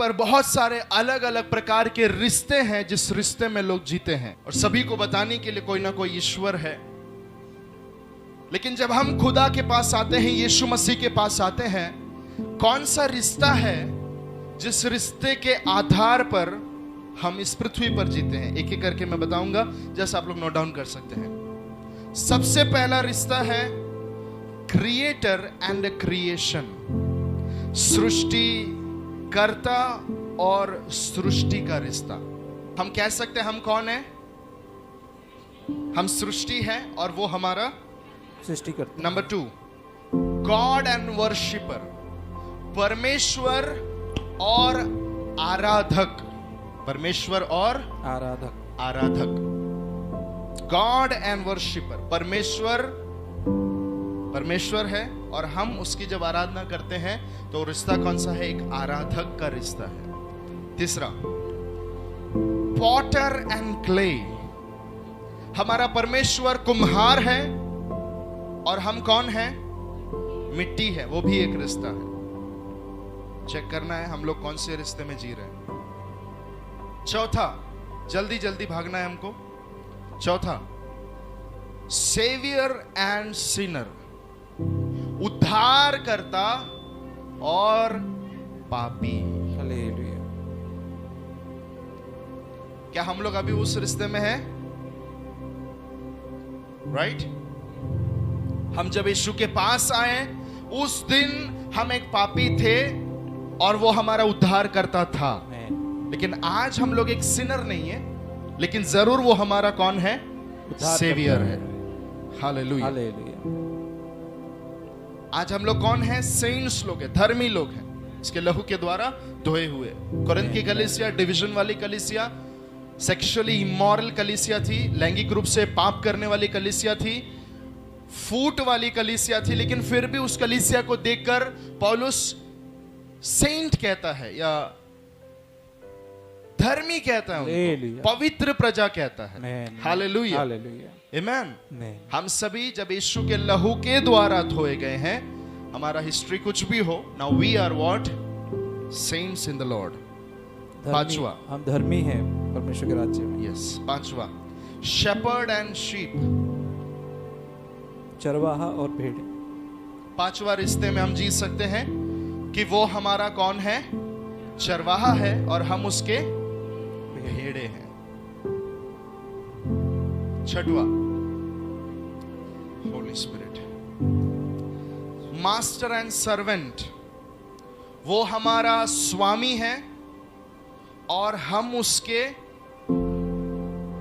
पर बहुत सारे अलग अलग प्रकार के रिश्ते हैं जिस रिश्ते में लोग जीते हैं, और सभी को बताने के लिए कोई ना कोई ईश्वर है। लेकिन जब हम खुदा के पास आते हैं, यीशु मसीह के पास आते हैं, कौन सा रिश्ता है जिस रिश्ते के आधार पर हम इस पृथ्वी पर जीते हैं? एक एक करके मैं बताऊंगा, जैसे आप लोग नोट डाउन कर सकते हैं। सबसे पहला रिश्ता है क्रिएटर एंड क्रिएशन, सृष्टि कर्ता और सृष्टि का रिश्ता। हम कह सकते हैं हम कौन है? हम सृष्टि है और वो हमारा सृष्टि करता। नंबर 2, गॉड एंड वर्शिपर, परमेश्वर और आराधक। परमेश्वर और आराधक, गॉड एंड वर्शिपर। परमेश्वर है और हम उसकी जब आराधना करते हैं तो रिश्ता कौन सा है? एक आराधक का रिश्ता है। तीसरा, पॉटर एंड क्ले, हमारा परमेश्वर कुम्हार है और हम कौन है? मिट्टी है। वो भी एक रिश्ता है। चेक करना है हम लोग कौन से रिश्ते में जी रहे हैं। चौथा, जल्दी जल्दी भागना है हमको। चौथा, सेवियर एंड सिनर, उद्धार करता और पापी। हालेलुया। क्या हम लोग अभी उस रिश्ते में हैं? राइट? हम जब यीशु के पास आए उस दिन हम एक पापी थे और वो हमारा उद्धार करता था। लेकिन आज हम लोग एक सिनर नहीं है, लेकिन जरूर वो हमारा कौन है? सेवियर है। हालेलुया। आज हम लोग कौन है? सेंट्स लोग हैं, धर्मी लोग हैं, इसके लहू के द्वारा धोए हुए। कोरिन्थ की कलीसिया डिवीजन वाली कलीसिया, सेक्सुअली इमोरल कलीसिया थी, लैंगिक रूप से पाप करने वाली कलीसिया थी, फूट वाली कलीसिया थी। लेकिन फिर भी उस कलीसिया को देखकर पौलुस सेंट कहता है या धर्मी कहता है, पवित्र प्रजा कहता है। हालेलुया, आमेन। हम सभी जब यीशु के लहू के द्वारा धोए गए हैं, हमारा हिस्ट्री कुछ भी हो, now we are what? Saints in the Lord. पांचवा, हम धर्मी हैं परमेश्वर के राज्य में। यस। पांचवा, शेपर्ड एंड शीप, चरवाहा और भेड़। पांचवा रिश्ते में हम जी सकते हैं कि वो हमारा कौन है? चरवाहा है और हम उसके भेड़े हैं। छठवा, Holi spirit, master and servant, वो हमारा स्वामी है और हम उसके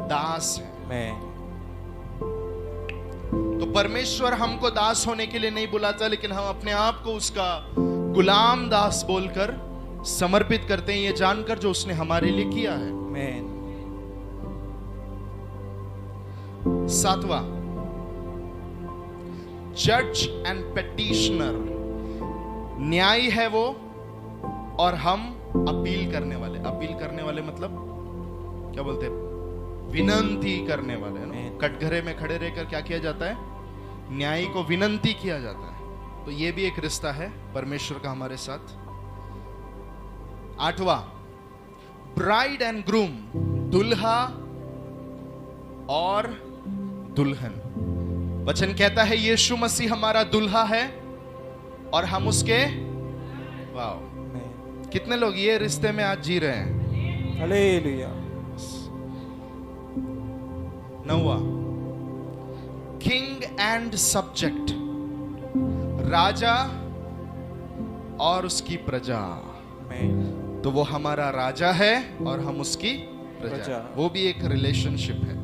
दास हैं। तो परमेश्वर हमको दास होने के लिए नहीं बुलाता, लेकिन हम अपने आप को उसका गुलाम दास बोलकर समर्पित करते हैं, ये जानकर जो उसने हमारे लिए किया है। सातवां, जज एंड पेटिशनर, न्यायी है वो और हम अपील करने वाले। अपील करने वाले मतलब क्या बोलते हैं? विनंती करने वाले ना। कटघरे में खड़े रहकर क्या किया जाता है? न्यायी को विनंती किया जाता है। तो ये भी एक रिश्ता है परमेश्वर का हमारे साथ। आठवां, ब्राइड एंड ग्रूम, दुल्हा और दुल्हन। वचन कहता है यीशु मसीह हमारा दुल्हा है और हम उसके। वाव, कितने लोग ये रिश्ते में आज जी रहे हैं? हालेलुया। नौवां, किंग एंड सब्जेक्ट, राजा और उसकी प्रजा। तो वो हमारा राजा है और हम उसकी प्रजा। वो भी एक रिलेशनशिप है।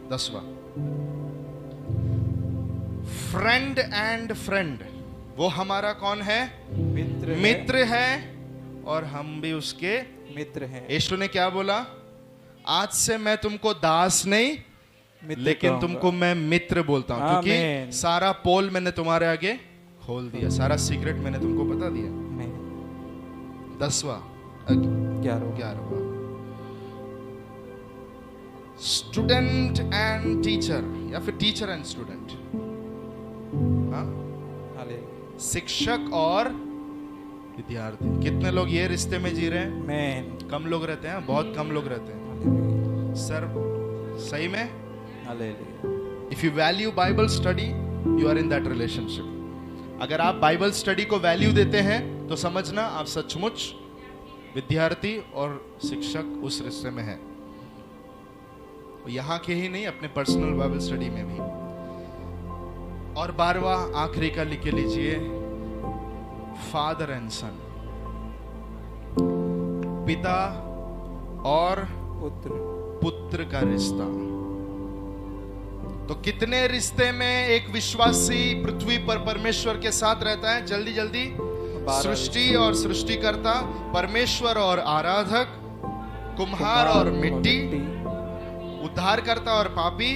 10वां, फ्रेंड एंड फ्रेंड, वो हमारा कौन है? मित्र है और हम भी उसके मित्र हैं। यीशु ने क्या बोला? आज से मैं तुमको दास नहीं लेकिन तुमको मैं मित्र बोलता हूं, क्योंकि सारा पोल मैंने तुम्हारे आगे खोल दिया, सारा सीक्रेट मैंने तुमको बता दिया। 10वां, 11वां, स्टूडेंट एंड टीचर या फिर टीचर एंड स्टूडेंट। हालेलुया शिक्षक और विद्यार्थी। कितने लोग ये रिश्ते में जी रहे हैं? आमेन कम लोग रहते हैं, बहुत कम लोग रहते हैं। हालेलुया सर सही में hallelujah if you value Bible study you are in that relationship. अगर आप बाइबल स्टडी को वैल्यू देते हैं तो समझना आप सचमुच विद्यार्थी और शिक्षक उस रिश्ते में है। यहाँ के ही नहीं, अपने पर्सनल बाइबल स्टडी में भी। और 12वां आखिरी का लिख के लीजिए, फादर एंड सन, पिता और पुत्र पुत्र का रिश्ता। तो कितने रिश्ते में एक विश्वासी पृथ्वी पर परमेश्वर के साथ रहता है? जल्दी जल्दी। 12 सृष्टि और सृष्टिकर्ता, परमेश्वर और आराधक, कुम्हार और मिट्टी, उद्धारकर्ता और पापी,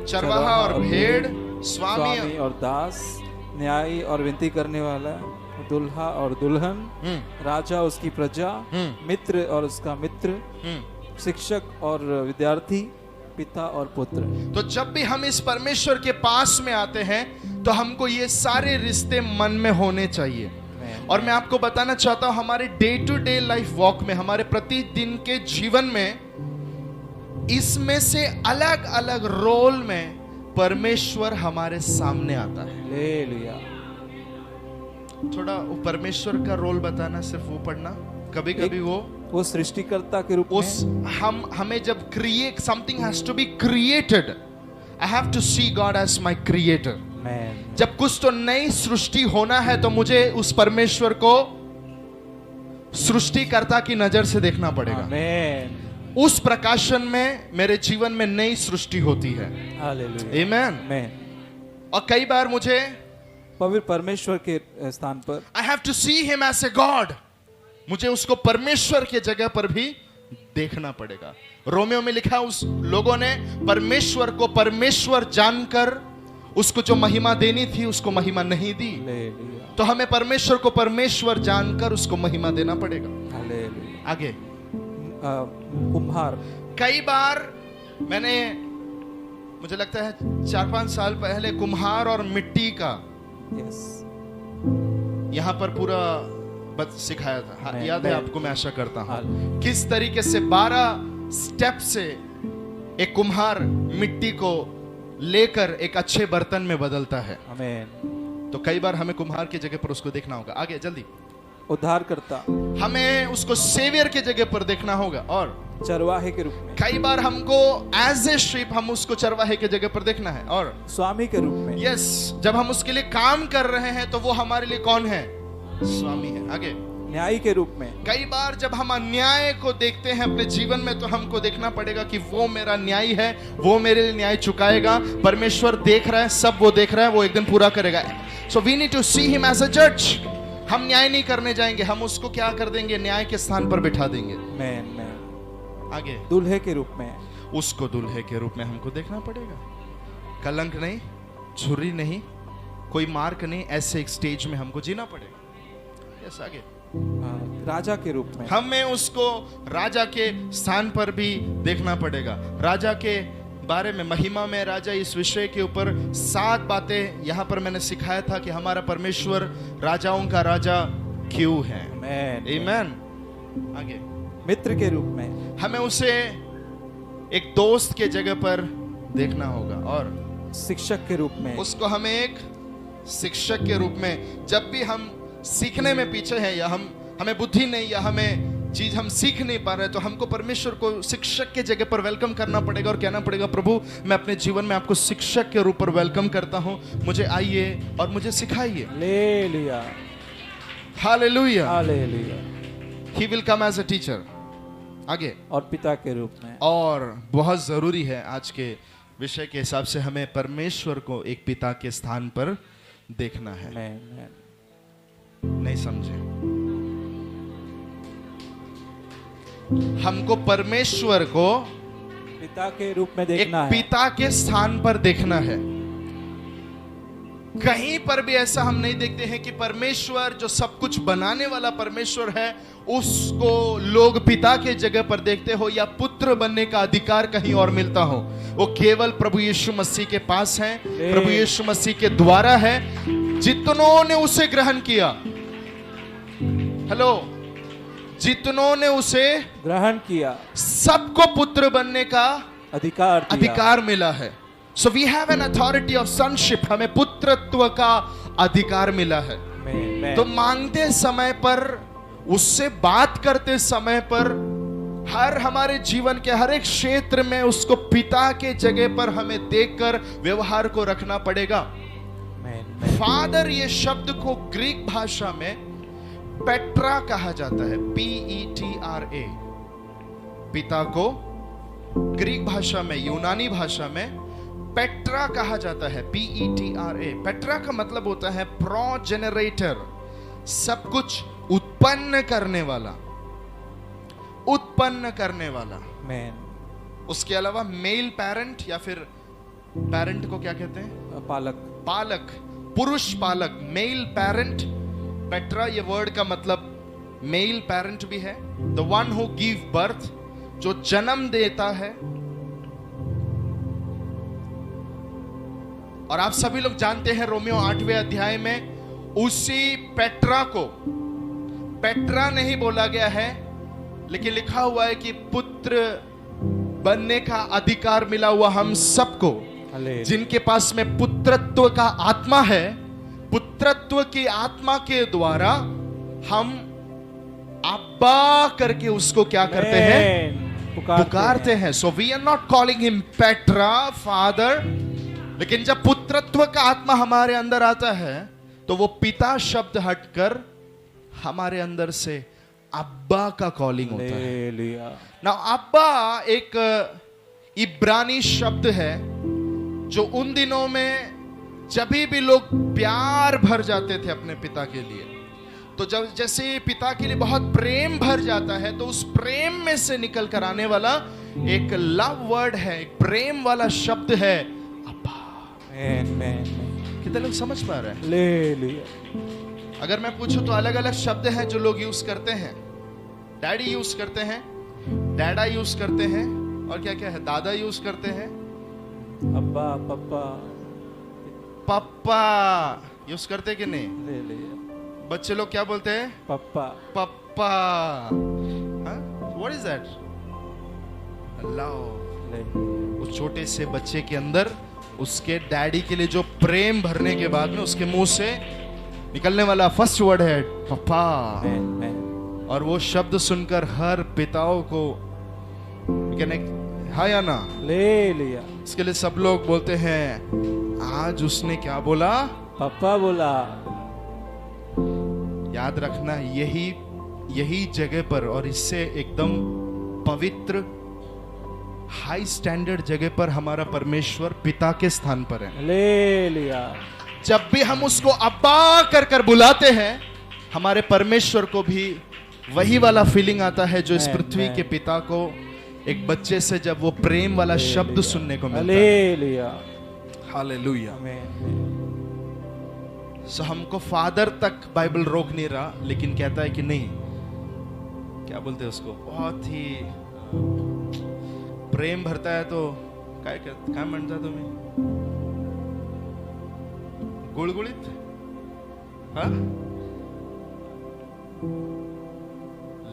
चरवाहा और भेड़, स्वामी और दास, न्यायी और विनती करने वाला, दुल्हा और दुल्हन, राजा उसकी प्रजा, मित्र और उसका मित्र, शिक्षक और विद्यार्थी, पिता और पुत्र। तो जब भी हम इस परमेश्वर के पास में आते हैं तो हमको ये सारे रिश्ते मन में होने चाहिए। और मैं आपको बताना चाहता हूं, हमारे day to day life walk में, हमारे प्रतिदिन के जीवन में, इसमें से अलग अलग रोल में परमेश्वर हमारे सामने आता है। हालेलुया थोड़ा वो परमेश्वर का रोल बताना, सिर्फ वो पढ़ना। कभी कभी वो सृष्टिकर्ता के रूप उस हमें जब create something has to be created, I have to see God as my creator. में जब कुछ तो नई सृष्टि होना है तो मुझे उस परमेश्वर को सृष्टिकर्ता की नजर से देखना पड़ेगा। आमेन उस प्रकाशन में मेरे जीवन में नई सृष्टि होती है। Hallelujah amen. आमेन। और कई बार मुझे पवित्र परमेश्वर के स्थान पर I have to see him as a god, मुझे उसको परमेश्वर के जगह पर भी देखना पड़ेगा। रोमियो में लिखा, उस लोगों ने परमेश्वर को परमेश्वर जानकर उसको जो महिमा देनी थी उसको महिमा नहीं दी। हालेलुया तो हमें परमेश्वर को परमेश्वर जानकर उसको महिमा देना पड़ेगा। हालेलुया। आगे कुम्हार, कई बार मैंने, मुझे लगता है 4-5 साल पहले कुम्हार और मिट्टी का यस यहाँ पर पूरा सिखाया था। हाँ, याद है आपको? मैं आशा करता हूँ हालेलुया। किस तरीके से 12 स्टेप से एक कुम्हार मिट्टी को लेकर एक अच्छे बर्तन में बदलता है। आमेन। तो कई बार हमें कुम्हार की जगह पर उसको देखना होगा। आगे जल्दी। उद्धारकर्ता, हमें उसको सेवियर की जगह पर देखना होगा। और चरवाहे के रूप में, कई बार हमको एज ए शीप हम उसको चरवाहे के जगह पर देखना है। और स्वामी के रूप में, यस, जब हम उसके लिए काम कर रहे हैं तो वो हमारे लिए कौन है? स्वामी है। आगे न्यायी के रूप में, कई बार जब हम अन्याय को देखते हैं अपने जीवन में तो हमको देखना पड़ेगा कि वो मेरा न्यायी है, वो मेरे लिए न्याय चुकाएगा। परमेश्वर देख रहा है, सब वो देख रहा है, वो एक दिन पूरा करेगा। So we need to see him as a जज। हम न्याय नहीं करने जाएंगे, हम उसको क्या कर देंगे? न्याय के स्थान पर बिठा देंगे। मैं आगे दूल्हे के रूप में, उसको दूल्हे के रूप में हमको देखना पड़ेगा। कलंक नहीं, छुरी नहीं, कोई मार्क नहीं, ऐसे एक स्टेज में हमको जीना पड़ेगा। यस, आगे राजा के रूप में, हमें उसको राजा के स्थान पर भी देखना पड़ेगा। राजा के बारे में, महिमा में राजा, इस विषय के ऊपर 7 बातें यहाँ पर मैंने सिखाया था कि हमारा परमेश्वर राजाओं का राजा क्यों है। आमेन। आगे मित्र के रूप में, हमें उसे एक दोस्त के जगह पर देखना होगा। और शिक्षक के रूप में, उसको हमें एक शिक्षक के रूप में, जब भी हम सीखने में पीछे हैं या हमें बुद्धि नहीं या हमें चीज हम सीख नहीं पा रहे तो हमको परमेश्वर को शिक्षक के जगह पर वेलकम करना पड़ेगा और कहना पड़ेगा, प्रभु मैं अपने जीवन में आपको शिक्षक के रूप पर वेलकम करता हूं, मुझे आइए और मुझे सिखाइए। Hallelujah hallelujah. Hallelujah. He will come as a teacher. आगे और पिता के रूप में, और बहुत जरूरी है आज के विषय के हिसाब से हमें परमेश्वर को एक पिता के स्थान पर देखना है। मैं नहीं समझे? हमको परमेश्वर को पिता के रूप में एक देखना है। पिता के स्थान पर देखना है। कहीं पर भी ऐसा हम नहीं देखते हैं कि परमेश्वर जो सब कुछ बनाने वाला परमेश्वर है उसको लोग पिता के जगह पर देखते हो या पुत्र बनने का अधिकार कहीं और मिलता हो। वो केवल प्रभु यीशु मसीह के पास है, प्रभु यीशु मसीह के द्वारा है। जितनों ने उसे ग्रहण किया, हेलो, जितनों ने उसे ग्रहण किया सबको पुत्र बनने का अधिकार अधिकार मिला है। So we have an authority of sonship, हमें पुत्रत्व का अधिकार मिला है। तो मांगते समय पर, उससे बात करते समय पर, हर हमारे जीवन के हर एक क्षेत्र में उसको पिता के जगह पर हमें देखकर व्यवहार को रखना पड़ेगा। फादर, ये शब्द को ग्रीक भाषा में पेट्रा कहा जाता है, PETRA। पिता को ग्रीक भाषा में, यूनानी भाषा में पेट्रा कहा जाता है, PETRA। पेट्रा का मतलब होता है प्रोजेनरेटर, सब कुछ उत्पन्न करने वाला, उत्पन्न करने वाला। उसके अलावा मेल पेरेंट, या फिर पेरेंट को क्या कहते हैं? पालक, पालक, पुरुष पालक, मेल पेरेंट। पेट्रा ये वर्ड का मतलब मेल पेरेंट भी है, the one who give birth, जो जन्म देता है। और आप सभी लोग जानते हैं रोमियो 8वें अध्याय में उसी पेट्रा को पेट्रा नहीं बोला गया है, लेकिन लिखा हुआ है कि पुत्र बनने का अधिकार मिला हुआ हम सबको, जिनके पास में पुत्रत्व का आत्मा है। पुत्रत्व की आत्मा के द्वारा हम अब्बा करके उसको क्या करते हैं? पुकारते हैं। So we are not calling him Petra, father, लेकिन जब पुत्रत्व का आत्मा हमारे अंदर आता है तो वो पिता शब्द हटकर हमारे अंदर से अब्बा का कॉलिंग होता है। ना अब्बा एक इब्रानी शब्द है जो उन दिनों में जब भी लोग प्यार भर जाते थे अपने पिता के लिए, तो जब जैसे पिता के लिए बहुत प्रेम भर जाता है तो उस प्रेम में से निकल कर आने वाला एक लव वर्ड है, एक प्रेम वाला शब्द है अब्बा। कितने लोग समझ पा रहे हैं? ले लिया। अगर मैं पूछूं तो अलग अलग शब्द हैं जो लोग यूज करते हैं। डैडी यूज करते हैं, डैडा यूज करते हैं, और क्या क्या है? दादा यूज करते हैं, अब्बा, पप्पा, पप्पा यूज करते कि नहीं? ले लिया। बच्चे लोग क्या बोलते हैं? पप्पा, पप्पा। What is that? लव। उस छोटे से बच्चे के अंदर उसके डैडी के लिए जो प्रेम भरने के बाद में उसके मुंह से निकलने वाला फर्स्ट वर्ड है पप्पा। और वो शब्द सुनकर हर पिताओं को हाँ या ना? ले लिया। इसके लिए सब लोग बोलते हैं आज उसने क्या बोला? पप्पा बोला। याद रखना, यही जगह पर और इससे एकदम पवित्र हाई स्टैंडर्ड जगह पर हमारा परमेश्वर पिता के स्थान पर है। ले लिया। जब भी हम उसको अब्बा कर बुलाते हैं, हमारे परमेश्वर को भी वही वाला फीलिंग आता है जो इस पृथ्वी के पिता को एक बच्चे से जब वो प्रेम वाला शब्द सुनने को मिलता है। ले लिया। हालेलुया। सो हमको फादर तक बाइबल रोक नहीं रहा, लेकिन कहता है कि नहीं, क्या बोलते हैं उसको, बहुत ही प्रेम भरता है तो काय म्हणता तुम्ही? गुळगुळीत? हाँ?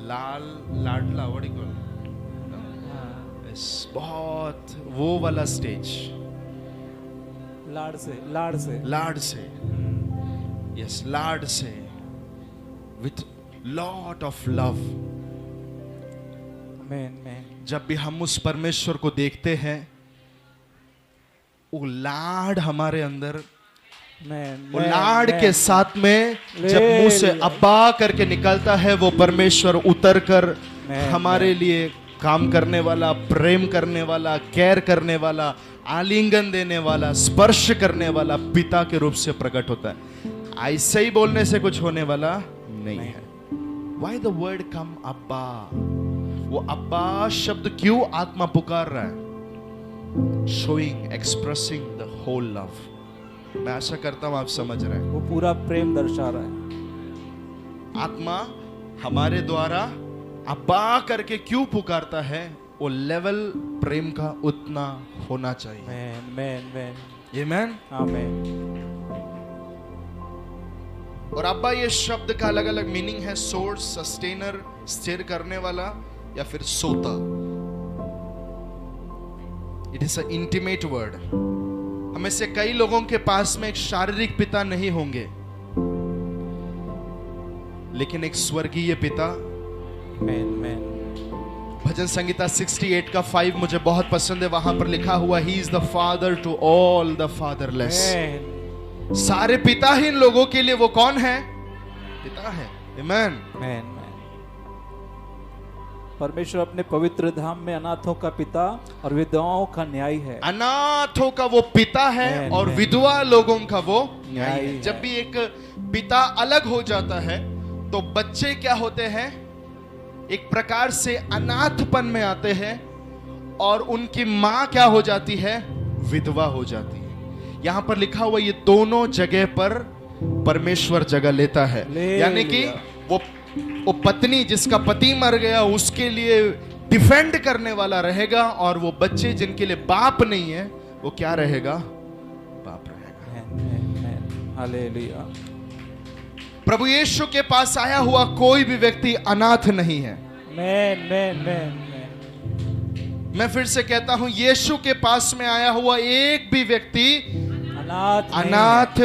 लाडला, what do you call it? बहुत वो वाला स्टेज, लाड से यस, लाड से, विथ लॉट ऑफ लव। जब भी हम उस परमेश्वर को देखते हैं, वो लाड हमारे अंदर, वो लाड के साथ में जब मुंह से अब्बा करके निकलता है, वो परमेश्वर उतर कर हमारे लिए काम करने वाला, प्रेम करने वाला, केयर करने वाला, आलिंगन देने वाला, स्पर्श करने वाला पिता के रूप से प्रकट होता है। ऐसे ही बोलने से कुछ होने वाला नहीं है। Why the word come अब्बा? वो अब्बा शब्द क्यों आत्मा पुकार रहा है? Showing, expressing the whole love। मैं आशा करता हूं आप समझ रहे हैं। वो पूरा प्रेम दर्शा रहा है। आत्मा हमारे द्वारा अब्बा करके क्यों पुकारता है? वो लेवल प्रेम का उतना होना चाहिए। आमेन। आमेन। और अब्बा ये शब्द का अलग अलग मीनिंग है, सोर्स, सस्टेनर, स्थिर करने वाला, या फिर सोता। It is a intimate word. हमें से कई लोगों के पास में एक शारीरिक पिता नहीं होंगे, लेकिन एक स्वर्गीय पिता। भजन संगीता 68 का 5 मुझे बहुत पसंद है। वहां पर लिखा हुआ, he is the father to all the fatherless. सारे पिताहीन लोगों के लिए वो कौन है? पिता है। आमेन। परमेश्वर अपने पवित्र धाम में अनाथों का पिता और विधवाओं का न्यायी है। अनाथों का वो पिता है और विधवा लोगों का वो न्यायी है। है। जब भी एक पिता अलग हो जाता है तो बच्चे क्या होते हैं? एक प्रकार से अनाथपन में आते हैं और उनकी मां क्या हो जाती है? विधवा हो जाती है। यहां पर लिखा हुआ ये दोनों जगह पर परमेश्वर जगह लेता है। यानी कि वो पत्नी जिसका पति मर गया उसके लिए डिफेंड करने वाला रहेगा, और वो बच्चे जिनके लिए बाप नहीं है वो क्या रहेगा? बाप रहेगा। हालेलुया। प्रभु यीशु के पास आया हुआ कोई भी व्यक्ति अनाथ नहीं है। मैं फिर से कहता हूं, यीशु के पास में आया हुआ एक भी व्यक्ति अनाथ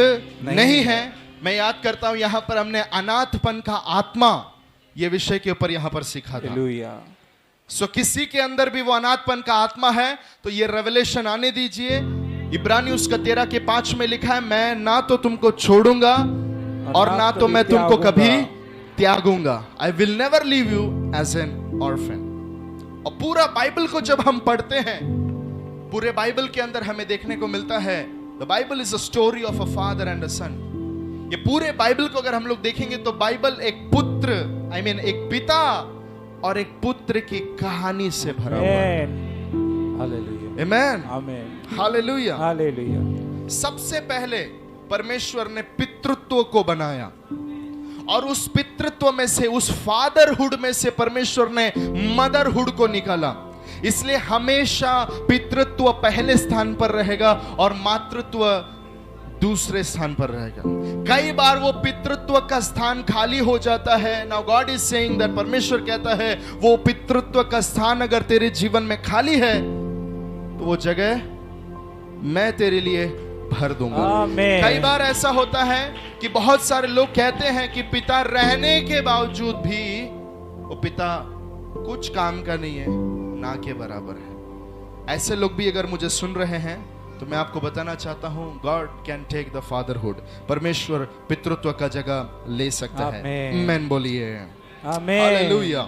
नहीं है। मैं याद करता हूं, यहां पर हमने अनाथपन का आत्मा ये विषय के ऊपर यहां पर सीखा था। सो किसी के अंदर भी वो अनाथपन का आत्मा है तो ये रेवलेशन आने दीजिए। इब्रानियों उसका 13 के 5 में लिखा है, मैं ना तो तुमको छोड़ूंगा और ना तो मैं तुमको कभी त्यागूंगा। I will never leave you as an orphan. और पूरा बाइबल को जब हम पढ़ते हैं, पूरे बाइबल के अंदर हमें देखने को मिलता है, the bible is a story of a father and a son. ये पूरे बाइबल को अगर हम लोग देखेंगे तो बाइबल एक पुत्र, एक पिता और एक पुत्र की कहानी से भरा हुआ है। आमेन, हालेलुया, हालेलुया। सबसे पहले परमेश्वर ने पितृत्व को बनाया और उस पितृत्व में से, उस फादरहुड में से परमेश्वर ने मदरहुड को निकाला। इसलिए हमेशा पितृत्व पहले स्थान पर रहेगा और मातृत्व दूसरे स्थान पर रहेगा। कई बार वो पितृत्व का स्थान खाली हो जाता है। Now God is saying that, परमेश्वर कहता है वो पितृत्व का स्थान अगर तेरे जीवन में खाली है तो वो जगह मैं तेरे लिए भर दूंगा। कई बार ऐसा होता है कि बहुत सारे लोग कहते हैं कि पिता रहने के बावजूद भी वो पिता कुछ काम का नहीं है, ना के बराबर है। ऐसे लोग भी अगर मुझे सुन रहे हैं तो मैं आपको बताना चाहता हूं, God can take the fatherhood. परमेश्वर पितृत्व का जगह ले सकता है। आमेन बोलिए। आमेन। हालेलुया।